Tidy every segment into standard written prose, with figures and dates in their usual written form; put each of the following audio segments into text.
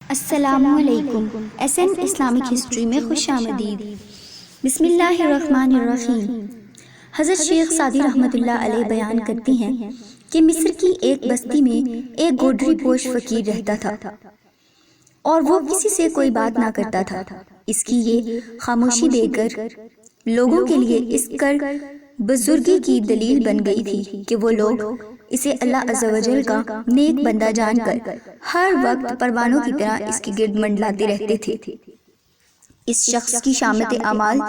السلام علیکم۔ SN Islamic history میں خوش آمدید۔ بسم اللہ الرحمن الرحیم۔ حضرت شیخ سعدی رحمۃ اللہ علیہ بیان کرتی ہیں کہ مصر کی ایک بستی میں ایک گوڈری پوش فقیر رہتا تھا اور وہ کسی سے کوئی بات نہ کرتا تھا۔ اس کی یہ خاموشی دیکھ کر لوگوں کے لیے اس کر بزرگی کی دلیل بن گئی تھی کہ وہ لوگ اسے اللہ عز و جل کا نیک بندہ جان کر ہر وقت پروانوں کی طرح اس کے گرد منڈلاتے رہتے تھے۔ اس شخص کی شامت اعمال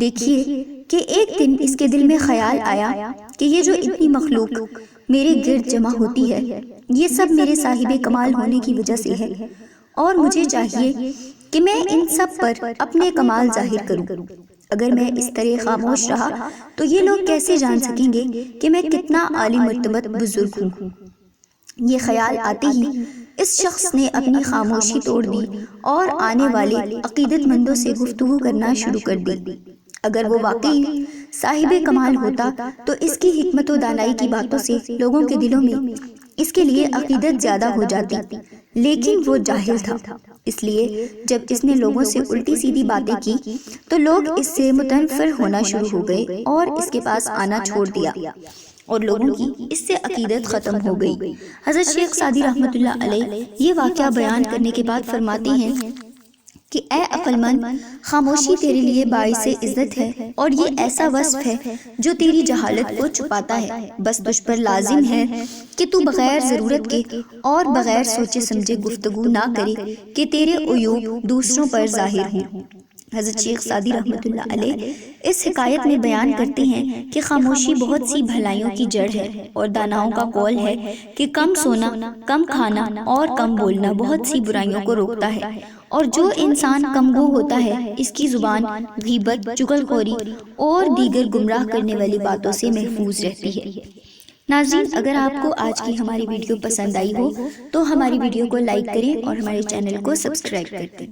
دیکھیے کہ ایک دن اس کے دل میں خیال آیا کہ یہ جو اتنی مخلوق میرے گرد جمع ہوتی ہے یہ سب میرے صاحب کمال ہونے کی وجہ سے ہے، اور مجھے چاہیے کہ میں ان سب پر اپنے کمال ظاہر کروں۔ اگر میں اس طرح خاموش رہا تو یہ لوگ کیسے جان سکیں گے کہ میں کتنا عالی مرتبت بزرگ ہوں۔ یہ خیال آتے ہی اس شخص نے اپنی خاموشی توڑ دی اور آنے والے عقیدت مندوں سے گفتگو کرنا شروع کر دی۔ اگر وہ واقعی صاحب کمال ہوتا تو اس کی حکمت و دانائی کی باتوں سے لوگوں کے دلوں میں اس کے لیے عقیدت زیادہ ہو جاتی، لیکن وہ جاہل تھا۔ اس لیے جب اس نے لوگوں سے الٹی سیدھی باتیں کی تو لوگ اس سے متنفر ہونا شروع ہو گئے اور اس کے پاس آنا چھوڑ دیا، اور لوگوں کی اس سے عقیدت ختم ہو گئی۔ حضرت شیخ سعدی رحمۃ اللہ علیہ یہ واقعہ بیان کرنے کے بعد فرماتے ہیں کہ اے عقل مند، خاموشی تیرے لیے باعث عزت ہے، اور یہ ایسا وصف ہے جو تیری جہالت کو چھپاتا ہے۔ بس تجھ پر لازم ہے کہ تو بغیر ضرورت کے اور بغیر سوچے سمجھے گفتگو نہ کرے کہ تیرے عیوب دوسروں پر ظاہر ہوں۔ حضرت شیخ سعدی رحمۃ اللہ علیہ اس حکایت میں بیان کرتے ہیں کہ خاموشی بہت سی بھلائیوں کی جڑ ہے، اور داناؤں کا قول ہے کہ کم سونا، کم کھانا اور کم بولنا بہت سی برائیوں کو روکتا ہے، اور جو انسان کم گو ہوتا ہے اس کی زبان غیبت، چغلخوری اور دیگر گمراہ کرنے والی باتوں سے محفوظ رہتی ہے۔ ناظرین، اگر آپ کو آج کی ہماری ویڈیو پسند آئی ہو تو ہماری ویڈیو کو لائک کریں اور ہمارے چینل کو سبسکرائب کر دیں۔